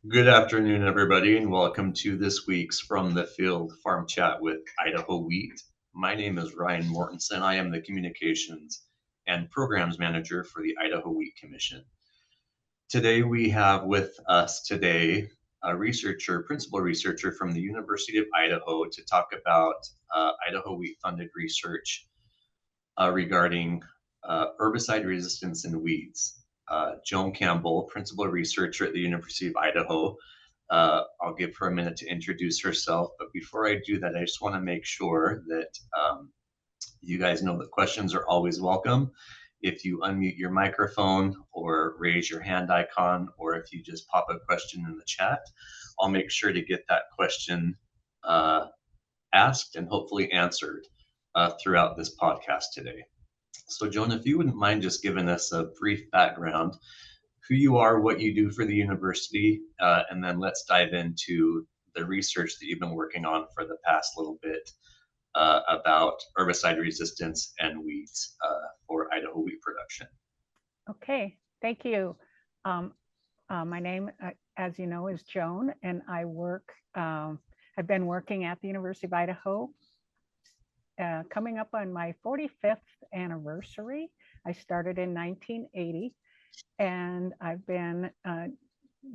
Good afternoon, everybody, and welcome to this week's From the Field Farm Chat with Idaho Wheat. My name is Ryan Mortensen. I am the Communications and Programs Manager for the Idaho Wheat Commission. Today we have with us today a researcher, principal researcher from the University of Idaho to talk about Idaho Wheat funded research regarding herbicide resistance in weeds. Joan Campbell, principal researcher at the University of Idaho. I'll give her a minute to introduce herself, but before I do that, I just want to make sure that you guys know that questions are always welcome. If you unmute your microphone or raise your hand icon, or if you just pop a question in the chat, I'll make sure to get that question asked and hopefully answered throughout this podcast today. So, Joan, if you wouldn't mind just giving us a brief background, who you are, what you do for the university, and then let's dive into the research that you've been working on for the past little bit about herbicide resistance and weeds for Idaho wheat production. Okay, thank you. My name, as you know, is Joan, and I've been working at the University of Idaho, coming up on my 45th anniversary. I started in 1980, and I've been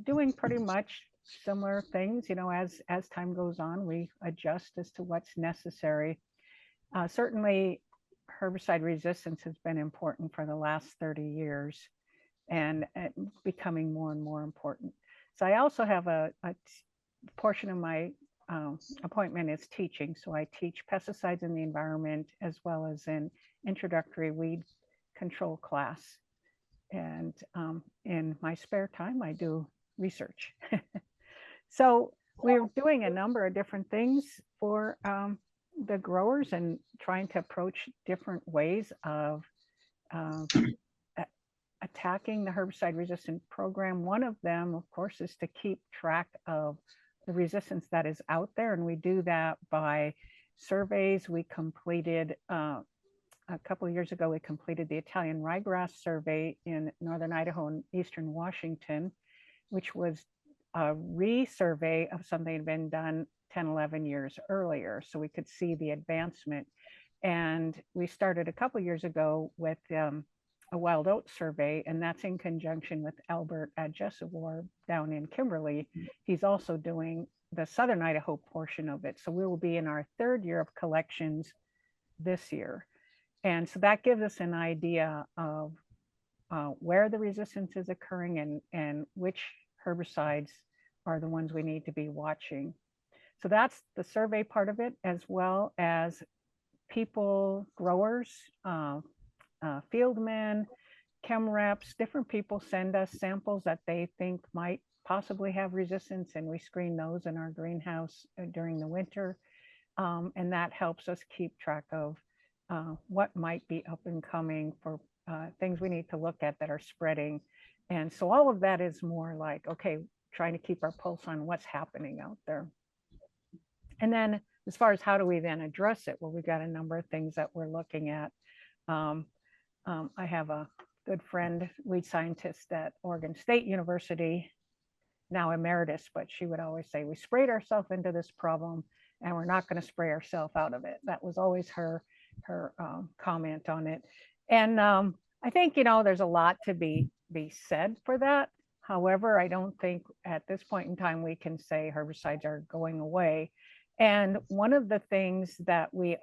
doing pretty much similar things. As time goes on, we adjust as to what's necessary. Certainly, herbicide resistance has been important for the last 30 years and becoming more and more important. So I also have a portion of my appointment is teaching. So I teach pesticides in the environment as well as an introductory weed control class. And in my spare time, I do research. So we're doing a number of different things for the growers and trying to approach different ways of attacking the herbicide resistant program. One of them, of course, is to keep track of the resistance that is out there. And we do that by surveys. We completed a couple of years ago, we completed the Italian ryegrass survey in northern Idaho and eastern Washington, which was a resurvey of something that had been done 10, 11 years earlier. So we could see the advancement. And we started a couple of years ago with a wild oat survey, and that's in conjunction with Albert Adjesawar down in Kimberly. He's also doing the southern Idaho portion of it. So we will be in our third year of collections this year. And so that gives us an idea of where the resistance is occurring and which herbicides are the ones we need to be watching. So that's the survey part of it, as well as people, growers, fieldmen, chem reps, different people send us samples that they think might possibly have resistance, and we screen those in our greenhouse during the winter. And that helps us keep track of what might be up and coming for things we need to look at that are spreading. And so all of that is more like, okay, trying to keep our pulse on what's happening out there. And then as far as how do we then address it? Well, we've got a number of things that we're looking at. I have a good friend, lead scientist at Oregon State University, now emeritus, but she would always say, we sprayed ourselves into this problem and we're not going to spray ourselves out of it. That was always her comment on it. And I think, there's a lot to be said for that. However, I don't think at this point in time we can say herbicides are going away. And one of the things that we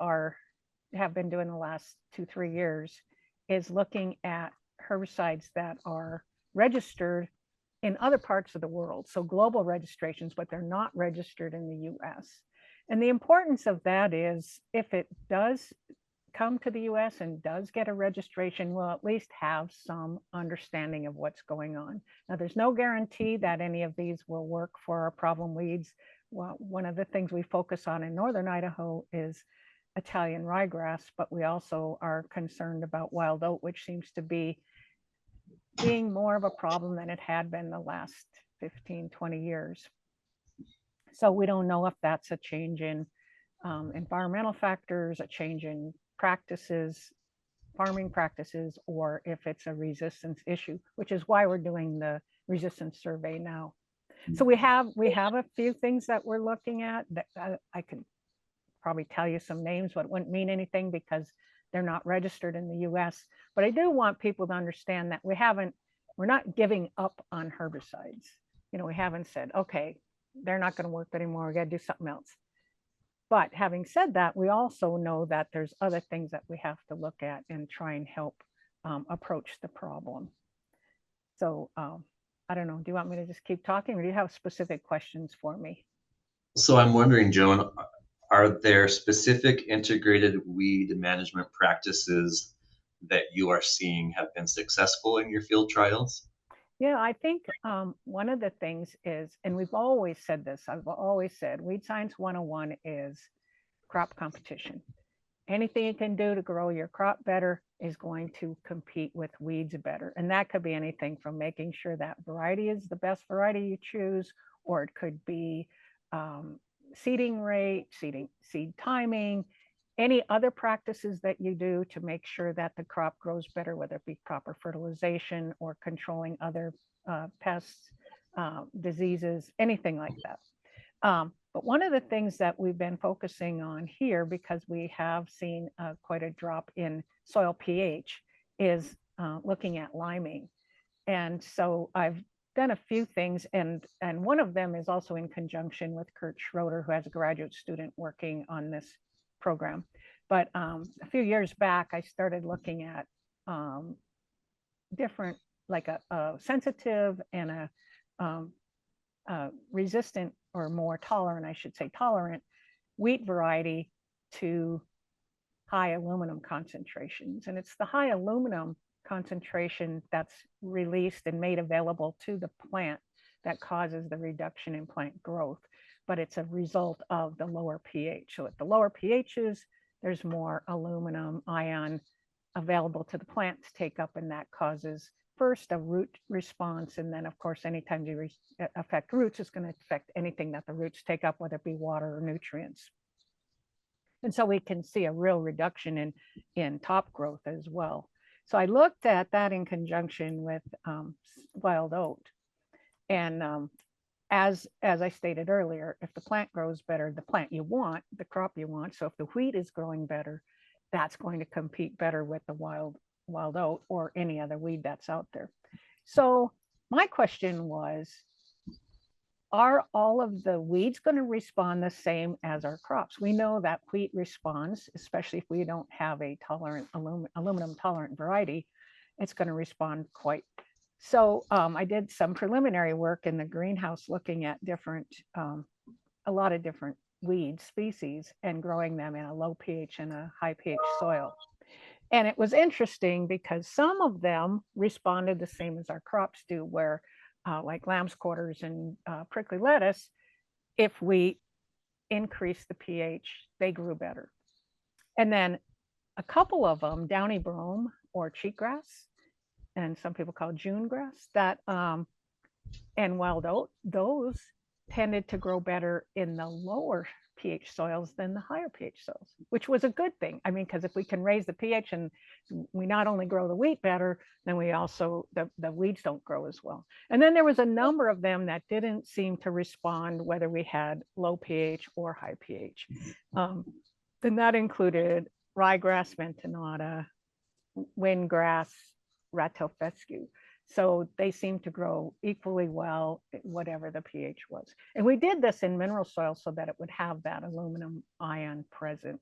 have been doing the last 2-3 years is looking at herbicides that are registered in other parts of the world. So global registrations, but they're not registered in the US. And the importance of that is if it does come to the US and does get a registration, we'll at least have some understanding of what's going on. Now, there's no guarantee that any of these will work for our problem weeds. Well, one of the things we focus on in northern Idaho is Italian ryegrass, but we also are concerned about wild oat, which seems to be being more of a problem than it had been the last 15-20 years. So we don't know if that's a change in environmental factors, a change in practices, farming practices, or if it's a resistance issue, which is why we're doing the resistance survey now. So we have a few things that we're looking at that I could probably tell you some names, but it wouldn't mean anything because they're not registered in the US. But I do want people to understand that we're not giving up on herbicides. You know, we haven't said, okay, they're not going to work anymore. We got to do something else. But having said that, we also know that there's other things that we have to look at and try and help approach the problem. So I don't know, do you want me to just keep talking or do you have specific questions for me? So I'm wondering, Joan, are there specific integrated weed management practices that you are seeing have been successful in your field trials? Yeah, I think one of the things is, and we've always said this, I've always said Weed Science 101 is crop competition. Anything you can do to grow your crop better is going to compete with weeds better. And that could be anything from making sure that variety is the best variety you choose, or it could be seeding rate, seed timing, any other practices that you do to make sure that the crop grows better, whether it be proper fertilization or controlling other pests, diseases, anything like that. But one of the things that we've been focusing on here, because we have seen quite a drop in soil pH, is looking at liming. And so I've done a few things, and one of them is also in conjunction with Kurt Schroeder, who has a graduate student working on this program. But a few years back, I started looking at different, like a sensitive and a resistant, or more tolerant, I should say, tolerant wheat variety to high aluminum concentrations. And it's the high aluminum concentration that's released and made available to the plant that causes the reduction in plant growth. But it's a result of the lower pH. So at the lower pHs, there's more aluminum ion available to the plant to take up, and that causes first a root response, and then of course anytime you affect roots, it's going to affect anything that the roots take up, whether it be water or nutrients. And so we can see a real reduction in top growth as well. So I looked at that in conjunction with wild oat, and as I stated earlier, if the plant grows better, the plant you want, the crop you want, so if the wheat is growing better, that's going to compete better with the wild oat or any other weed that's out there. So my question was, are all of the weeds going to respond the same as our crops? We know that wheat responds, especially if we don't have a tolerant aluminum tolerant variety, it's going to respond quite. So I did some preliminary work in the greenhouse looking at a lot of different weed species and growing them in a low pH and a high pH soil. And it was interesting because some of them responded the same as our crops do, where like lamb's quarters and prickly lettuce, if we increase the pH, they grew better. And then a couple of them, downy brome or cheatgrass, and some people call June grass, that and wild oat, those tended to grow better in the lower pH soils than the higher pH soils, which was a good thing. I mean, because if we can raise the pH and we not only grow the wheat better, then we also, the weeds don't grow as well. And then there was a number of them that didn't seem to respond whether we had low pH or high pH. Then that included ryegrass, ventinata, windgrass, rattle fescue. So they seem to grow equally well, whatever the pH was. And we did this in mineral soil so that it would have that aluminum ion present.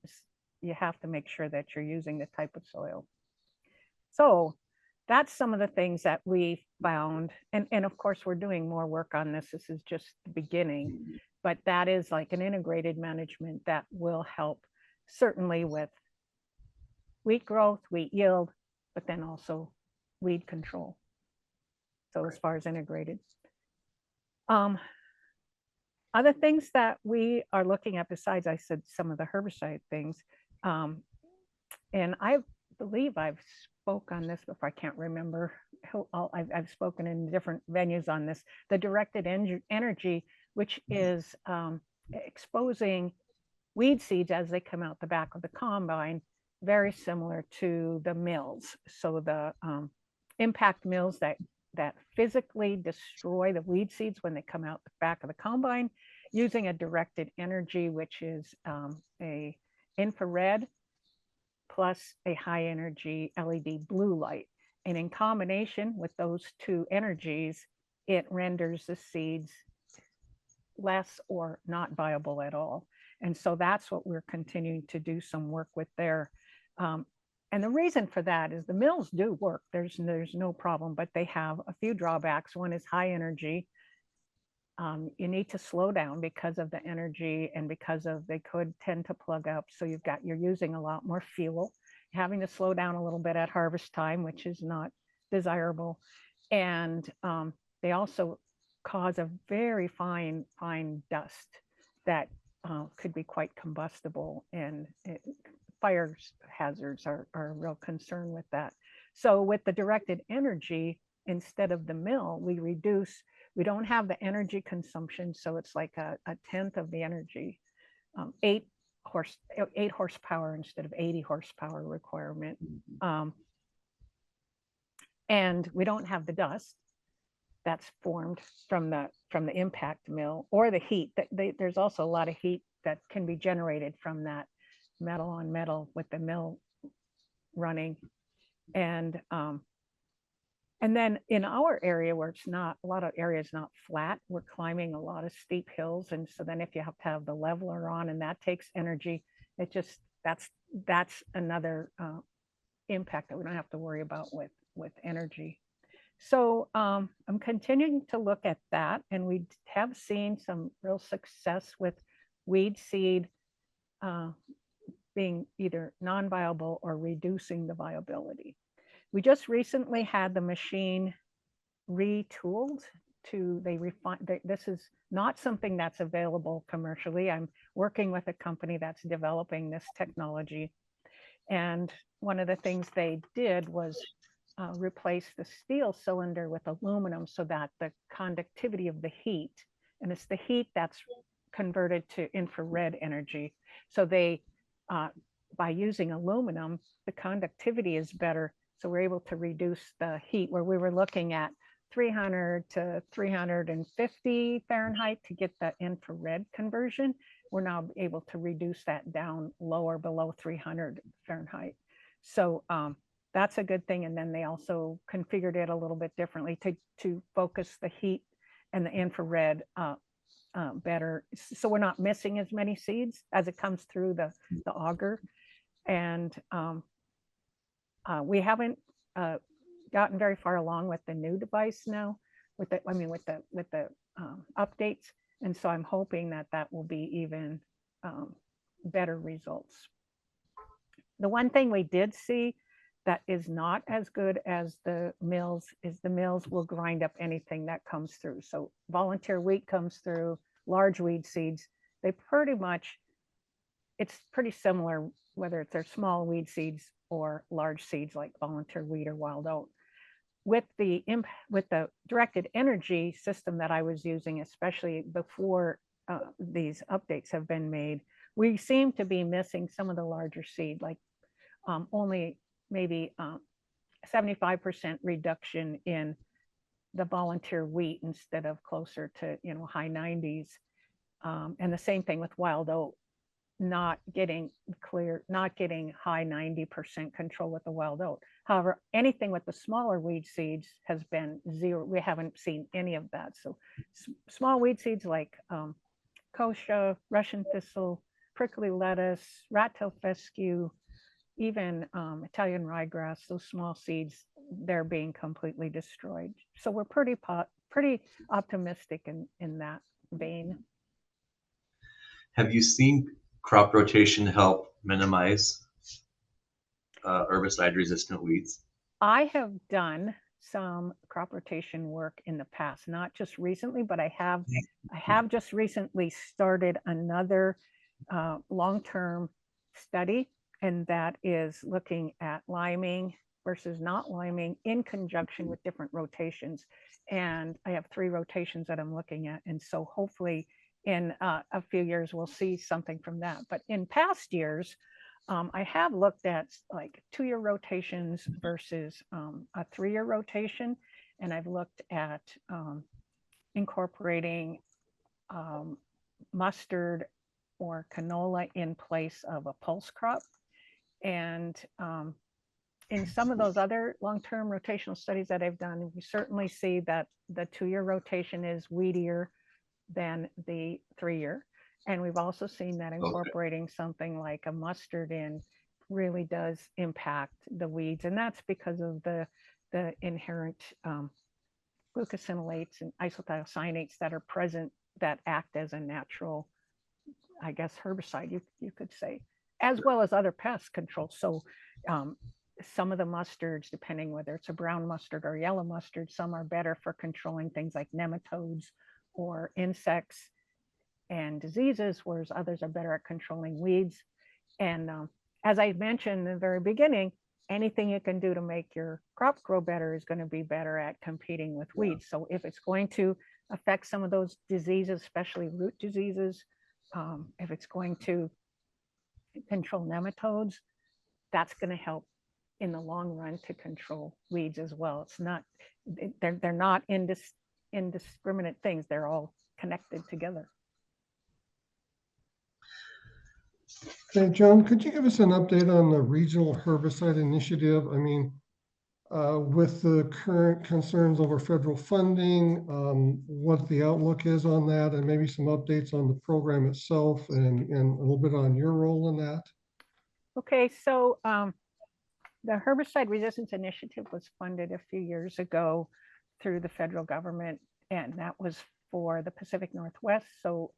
You have to make sure that you're using the type of soil. So that's some of the things that we found. And of course, we're doing more work on this. This is just the beginning, but that is like an integrated management that will help certainly with wheat growth, wheat yield, but then also weed control. So as far as integrated. Other things that we are looking at besides, I said, some of the herbicide things, and I believe I've spoke on this before, I can't remember. I've spoken in different venues on this, the directed energy, which is exposing weed seeds as they come out the back of the combine, very similar to the mills. So the impact mills that that physically destroy the weed seeds when they come out the back of the combine, using a directed energy, which is a infrared plus a high energy LED blue light. And in combination with those two energies, it renders the seeds less or not viable at all. And so that's what we're continuing to do some work with there. And the reason for that is the mills do work. There's no problem, but they have a few drawbacks. One is high energy. You need to slow down because of the energy and because of they could tend to plug up. So you're using a lot more fuel, having to slow down a little bit at harvest time, which is not desirable. And they also cause a very fine dust that could be quite combustible, and fire hazards are a real concern with that. So with the directed energy, instead of the mill, we don't have the energy consumption. So it's like a tenth of the energy, 8 horsepower instead of 80 horsepower requirement. And we don't have the dust that's formed from the impact mill or the heat. There's also a lot of heat that can be generated from that metal on metal with the mill running. And then in our area where it's not, a lot of areas not flat, we're climbing a lot of steep hills. And so then if you have to have the leveler on, and that takes energy, it just, that's another impact that we don't have to worry about with energy. So I'm continuing to look at that, and we have seen some real success with weed seed being either non-viable or reducing the viability. We just recently had the machine retooled to, this is not something that's available commercially. I'm working with a company that's developing this technology. And one of the things they did was replace the steel cylinder with aluminum so that the conductivity of the heat, and it's the heat that's converted to infrared energy. So they, by using aluminum, the conductivity is better. So we're able to reduce the heat where we were looking at 300 to 350 Fahrenheit to get the infrared conversion. We're now able to reduce that down lower, below 300 Fahrenheit. So that's a good thing. And then they also configured it a little bit differently to focus the heat and the infrared better. So we're not missing as many seeds as it comes through the auger. And we haven't gotten very far along with the new device now, with the updates. And so I'm hoping that will be even better results. The one thing we did see that is not as good as the mills is the mills will grind up anything that comes through. So volunteer wheat comes through, large weed seeds, they pretty much, it's pretty similar whether they're small weed seeds or large seeds like volunteer wheat or wild oat. With the directed energy system that I was using, especially before these updates have been made, we seem to be missing some of the larger seed, like only maybe 75% reduction in the volunteer wheat instead of closer to high 90s. And the same thing with wild oat, not getting high 90% control with the wild oat. However, anything with the smaller weed seeds has been zero. We haven't seen any of that. So small weed seeds like kochia, Russian thistle, prickly lettuce, rat-tailed fescue, even Italian ryegrass, those small seeds, they're being completely destroyed. So we're pretty optimistic in that vein. Have you seen crop rotation help minimize herbicide-resistant weeds? I have done some crop rotation work in the past, not just recently, but I have just recently started another long-term study, and that is looking at liming versus not liming in conjunction with different rotations. And I have 3 rotations that I'm looking at. And so hopefully in a few years, we'll see something from that. But in past years, I have looked at like 2-year rotations versus a 3-year rotation. and I've looked at incorporating mustard or canola in place of a pulse crop. And in some of those other long-term rotational studies that I've done, we certainly see that the 2-year rotation is weedier than the 3-year. And we've also seen that incorporating something like a mustard in really does impact the weeds. And that's because of the inherent glucosinolates and isothiocyanates that are present that act as a natural, I guess, herbicide, you could say, as well as other pest control. So some of the mustards, depending whether it's a brown mustard or yellow mustard, some are better for controlling things like nematodes or insects and diseases, whereas others are better at controlling weeds. And as I mentioned in the very beginning, anything you can do to make your crop grow better is going to be better at competing with weeds. So if it's going to affect some of those diseases, especially root diseases, if it's going to control nematodes, that's going to help in the long run to control weeds as well. It's not, they're not indiscriminate things. They're all connected together. Hey, Joan, could you give us an update on the regional herbicide initiative? I mean, with the current concerns over federal funding, what the outlook is on that, and maybe some updates on the program itself and a little bit on your role in that. Okay, so the Herbicide Resistance Initiative was funded a few years ago through the federal government, and that was for the Pacific Northwest. So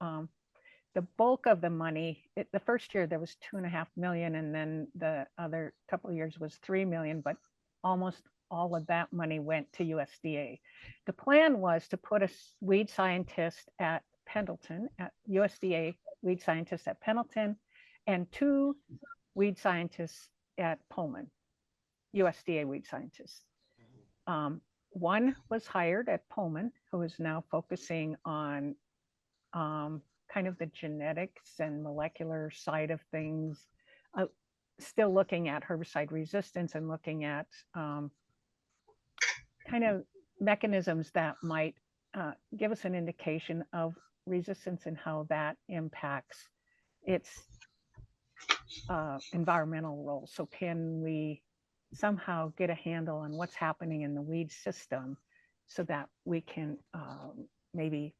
the bulk of the money, the first year there was $2.5 million, and then the other couple of years was $3 million, but almost all of that money went to USDA. The plan was to put a weed scientist at Pendleton, at USDA weed scientist at Pendleton, and 2 weed scientists at Pullman, USDA weed scientists. One was hired at Pullman, who is now focusing on kind of the genetics and molecular side of things, still looking at herbicide resistance and looking at kind of mechanisms that might give us an indication of resistance and how that impacts its environmental role. So can we somehow get a handle on what's happening in the weed system so that we can maybe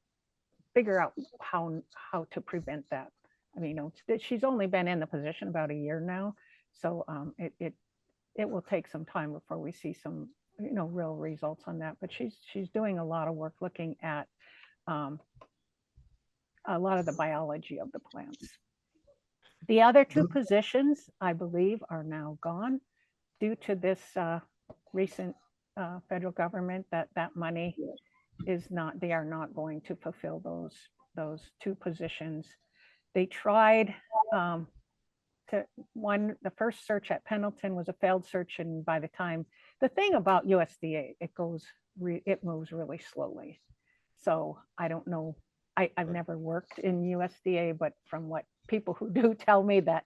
figure out how to prevent that. I mean, she's only been in the position about a year now, so it will take some time before we see some real results on that. But she's doing a lot of work looking at a lot of the biology of the plants. The other 2 positions, I believe, are now gone due to this recent federal government that money is not, they are not going to fulfill those 2 positions. They tried the first search at Pendleton was a failed search, and by the time, the thing about USDA, it moves really slowly. So I don't know, I've never worked in USDA, but from what people who do tell me, that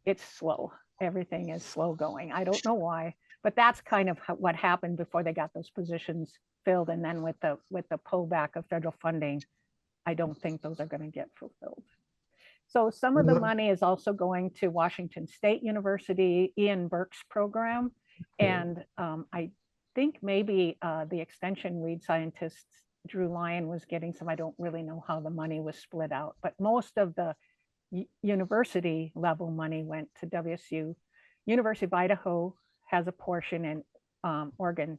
it's slow. Everything is slow going. I don't know why, but that's kind of what happened before they got those positions filled. And then with the pullback of federal funding, I don't think those are going to get fulfilled. So some of the money is also going to Washington State University, Ian Burke's program. And I think maybe the extension weed scientist, Drew Lyon, was getting some. I don't really know how the money was split out, but most of the university level money went to WSU. University of Idaho has a portion, and Oregon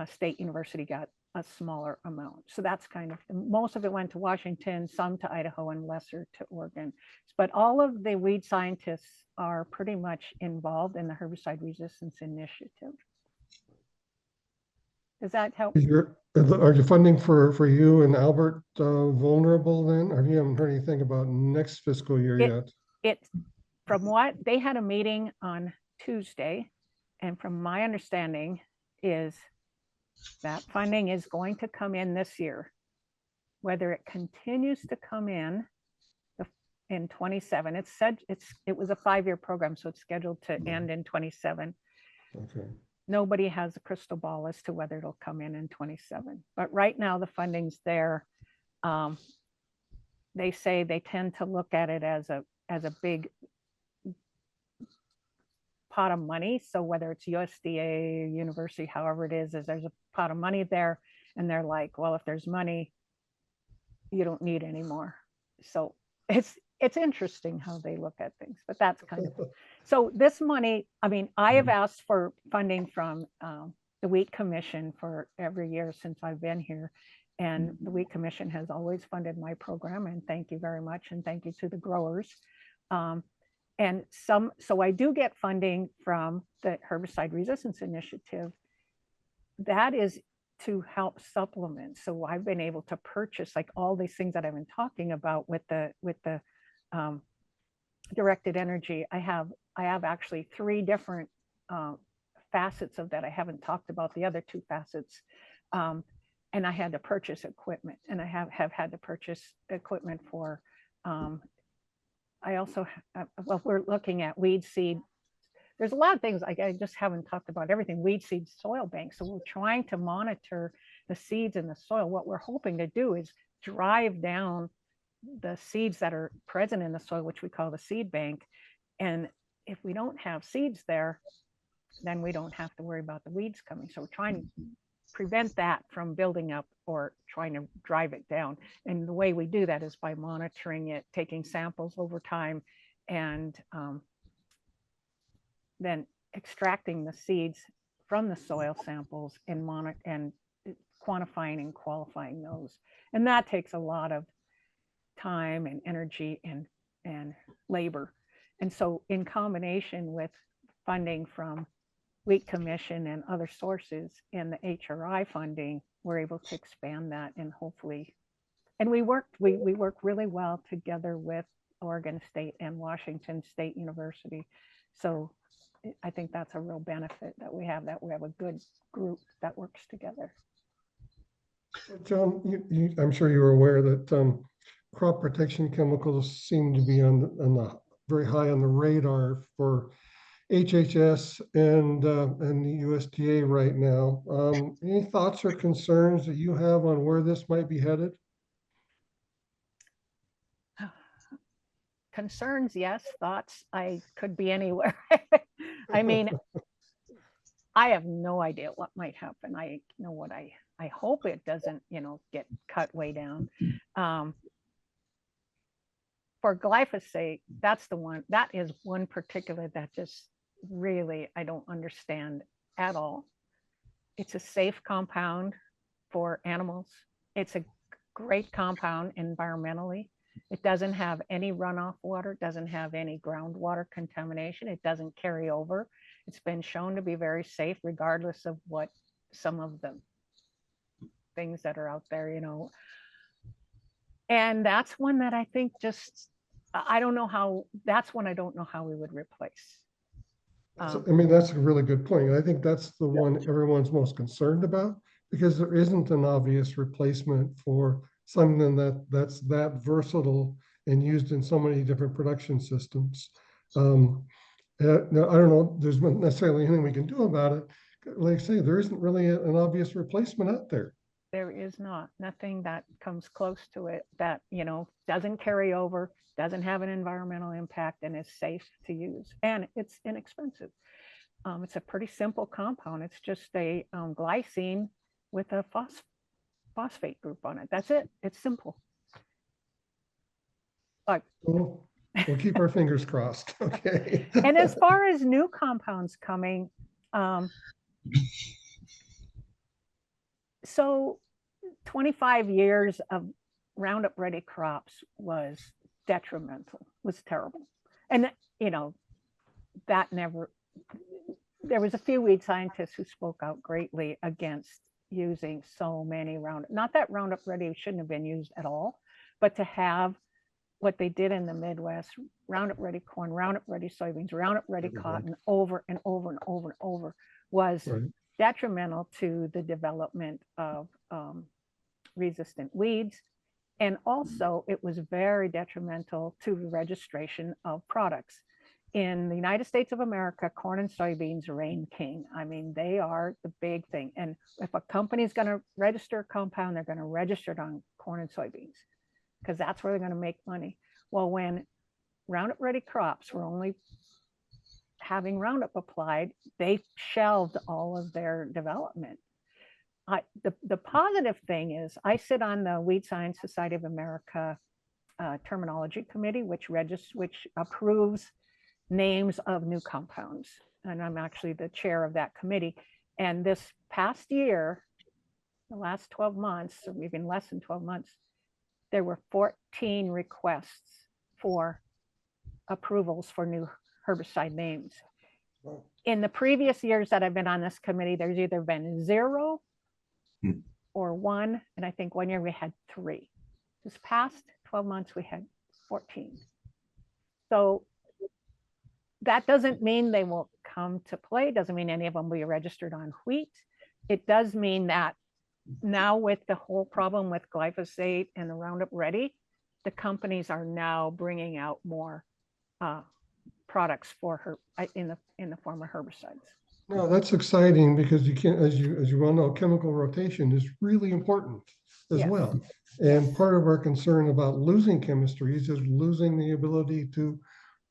State University got a smaller amount. So that's kind of, most of it went to Washington, some to Idaho, and lesser to Oregon. But all of the weed scientists are pretty much involved in the Herbicide Resistance Initiative. Does that help? Are you funding for you and Albert vulnerable then? Or you haven't heard anything about next fiscal year yet? From what they had a meeting on Tuesday, and from my understanding is that funding is going to come in this year. Whether it continues to come in 27, it was a 5-year program, so it's scheduled to end in 27. Okay. nobody has a crystal ball as to whether it'll come in 27. But right now the funding's there. They say they tend to look at it as a big pot of money. So whether it's USDA, university, however it is there's a pot of money there, and they're like, well, if there's money, you don't need any more. So it's interesting how they look at things, but that's kind of, so this money, I mean, I have asked for funding from the Wheat Commission for every year since I've been here. And the Wheat Commission has always funded my program, and thank you very much. And thank you to the growers. And so I do get funding from the Herbicide Resistance Initiative. That is to help supplement. So I've been able to purchase like all these things that I've been talking about with the directed energy. I have actually 3 different facets of that. I haven't talked about the other 2 facets. And I had to purchase equipment, and I have had to purchase equipment for, I also, well, we're looking at weed seed. There's a lot of things, I just haven't talked about everything, weed seed soil banks. So we're trying to monitor the seeds in the soil. What we're hoping to do is drive down the seeds that are present in the soil, which we call the seed bank. And if we don't have seeds there, then we don't have to worry about the weeds coming. So we're trying to prevent that from building up or trying to drive it down. And the way we do that is by monitoring it, taking samples over time, and then extracting the seeds from the soil samples and quantifying and qualifying those. And that takes a lot of time and energy and labor. And so in combination with funding from Wheat Commission and other sources and the HRI funding, we're able to expand that, and hopefully, and we work really well together with Oregon State and Washington State University. So I think that's a real benefit that we have a good group that works together. Joan, I'm sure you're aware that crop protection chemicals seem to be on the very high on the radar for HHS and the USDA right now. Any thoughts or concerns that you have on where this might be headed? Concerns, yes. Thoughts, I could be anywhere. I mean, I have no idea what might happen. I know what I hope it doesn't, get cut way down. For glyphosate, that is one particular that just really, I don't understand at all. It's a safe compound for animals. It's a great compound environmentally. It doesn't have any runoff water, doesn't have any groundwater contamination. It doesn't carry over. It's been shown to be very safe, regardless of what some of the things that are out there, And that's one that I think I don't know how, that's one I don't know how we would replace. So, I mean, that's a really good point. I think that's the one everyone's most concerned about, because there isn't an obvious replacement for something that's that versatile and used in so many different production systems. Now, I don't know, there's not necessarily anything we can do about it. Like I say, there isn't really an obvious replacement out there. There is nothing that comes close to it that, doesn't carry over, doesn't have an environmental impact, and is safe to use. And it's inexpensive. It's a pretty simple compound. It's just a glycine with a phosphate group on it. That's it. It's simple. We'll keep our fingers crossed. Okay. And as far as new compounds coming, so 25 years of Roundup Ready crops was detrimental, was terrible. And, that never, there was a few weed scientists who spoke out greatly against using so many Roundup, not that Roundup Ready shouldn't have been used at all, but to have what they did in the Midwest, Roundup Ready corn, Roundup Ready soybeans, Roundup Ready cotton, over and over and over and over, was detrimental to the development of resistant weeds. And also it was very detrimental to the registration of products. in the United States of America, corn and soybeans reign king. I mean, they are the big thing. And if a company's going to register a compound, they're going to register it on corn and soybeans because that's where they're going to make money. Well, when Roundup Ready crops were only having Roundup applied, they shelved all of their development. The positive thing is I sit on the Weed Science Society of America terminology committee, which approves names of new compounds. And I'm actually the chair of that committee. And this past year, the last 12 months, or even less than 12 months, there were 14 requests for approvals for new herbicide names. In the previous years that I've been on this committee, there's either been 0 or 1, and I think one year we had 3. This past 12 months, we had 14. So that doesn't mean they won't come to play. It doesn't mean any of them will be registered on wheat. It does mean that now with the whole problem with glyphosate and the Roundup Ready, the companies are now bringing out more products for her in the form of herbicides. No, that's exciting because you can, as you well know, chemical rotation is really important as Yes. well. And part of our concern about losing chemistries is losing the ability to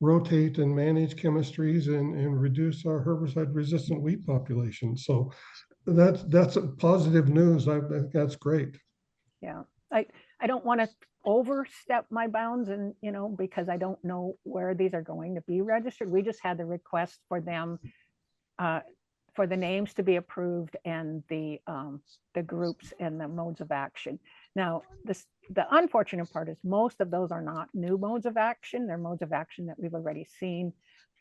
rotate and manage chemistries and reduce our herbicide-resistant wheat population. So that's a positive news. That's great. Yeah, I don't want to overstep my bounds, and because I don't know where these are going to be registered. We just had the request for them for the names to be approved and the groups and the modes of action. Now, the unfortunate part is most of those are not new modes of action. They're modes of action that we've already seen.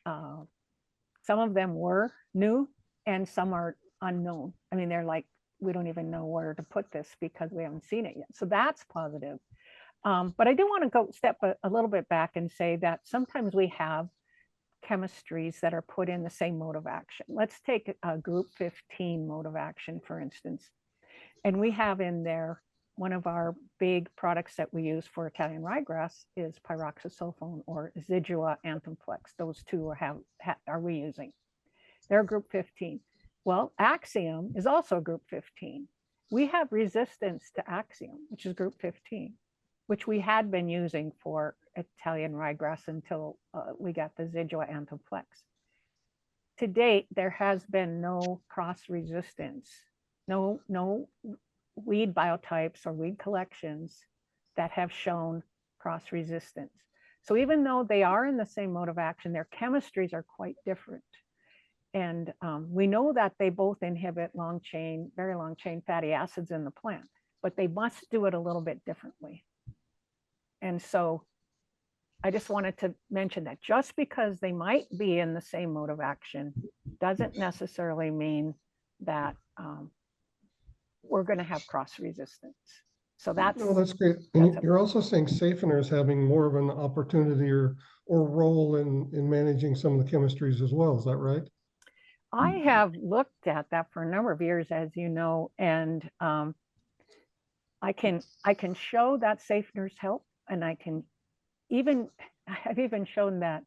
Some of them were new and some are unknown. I mean, they're like, we don't even know where to put this because we haven't seen it yet. So that's positive. But I do want to go step a little bit back and say that sometimes we have chemistries that are put in the same mode of action. Let's take a group 15 mode of action, for instance. And we have in there, one of our big products that we use for Italian ryegrass is pyroxasulfone or Zidua anthemplex. Those two are we using. They're group 15. Well, Axiom is also group 15. We have resistance to Axiom, which is group 15, which we had been using for Italian ryegrass until we got the Zidua anthemplex. To date, there has been no cross resistance, no weed biotypes or weed collections that have shown cross resistance. So even though they are in the same mode of action, their chemistries are quite different. And we know that they both inhibit very long chain fatty acids in the plant, but they must do it a little bit differently. And so I just wanted to mention that just because they might be in the same mode of action doesn't necessarily mean that we're going to have cross resistance. So that's great. And you're also saying safeners having more of an opportunity or role in managing some of the chemistries as well. Is that right? I have looked at that for a number of years, as you know, and I can show that safeners help, and I've even shown that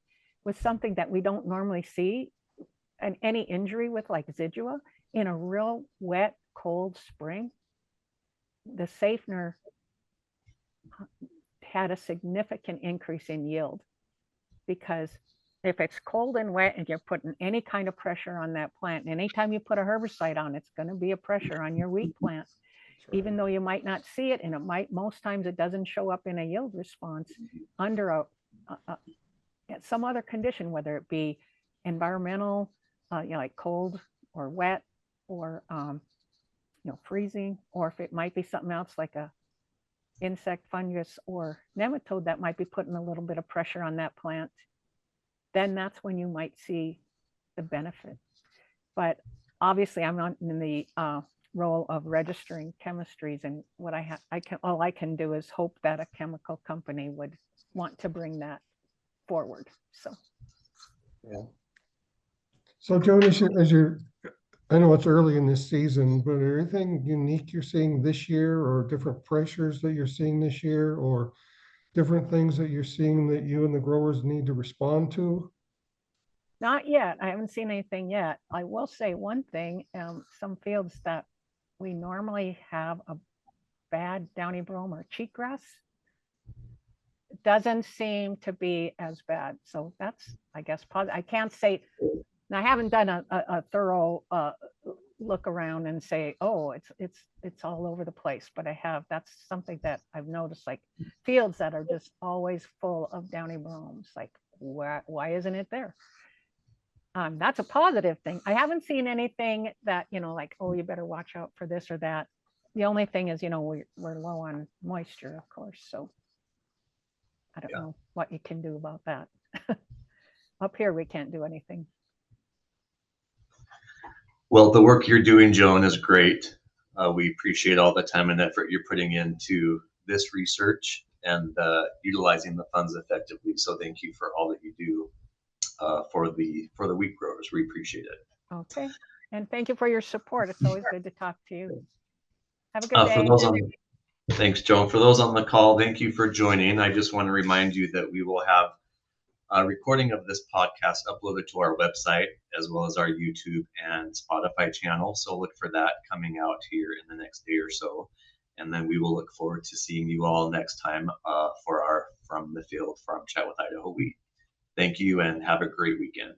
with something that we don't normally see, and any injury with like Zidua in a real wet, cold spring, the safener had a significant increase in yield, because if it's cold and wet and you're putting any kind of pressure on that plant, and anytime you put a herbicide on, it's going to be a pressure on your wheat plant, right. Even though you might not see it, and most times it doesn't show up in a yield response under some other condition, whether it be environmental, like cold or wet, or freezing, or if it might be something else like a insect, fungus, or nematode that might be putting a little bit of pressure on that plant, then that's when you might see the benefit. But obviously I'm not in the role of registering chemistries, and what all I can do is hope that a chemical company would want to bring that forward. So yeah. So Joan, I know it's early in this season, but are anything unique you're seeing this year, or different pressures that you're seeing this year, or different things that you're seeing that you and the growers need to respond to? Not yet. I haven't seen anything yet. I will say one thing, some fields that we normally have a bad downy brome or cheatgrass doesn't seem to be as bad. So that's, I guess, positive. I can't say, and I haven't done a thorough look around and say, oh, it's all over the place. But I have. That's something that I've noticed, like fields that are just always full of downy bromes. Like, why isn't it there? That's a positive thing. I haven't seen anything that, like, oh, you better watch out for this or that. The only thing is, we're low on moisture, of course. So I don't know what you can do about that. Up here, we can't do anything. Well, the work you're doing, Joan, is great. We appreciate all the time and effort you're putting into this research and utilizing the funds effectively. So thank you for all that you do for the wheat growers. We appreciate it. Okay. And thank you for your support. It's always good to talk to you. Have a good day. Thanks, Joan. For those on the call, thank you for joining. I just want to remind you that we will have a recording of this podcast uploaded to our website as well as our YouTube and Spotify channel. So look for that coming out here in the next day or so. And then we will look forward to seeing you all next time for our From the Field Farm Chat with Idaho Wheat. Thank you and have a great weekend.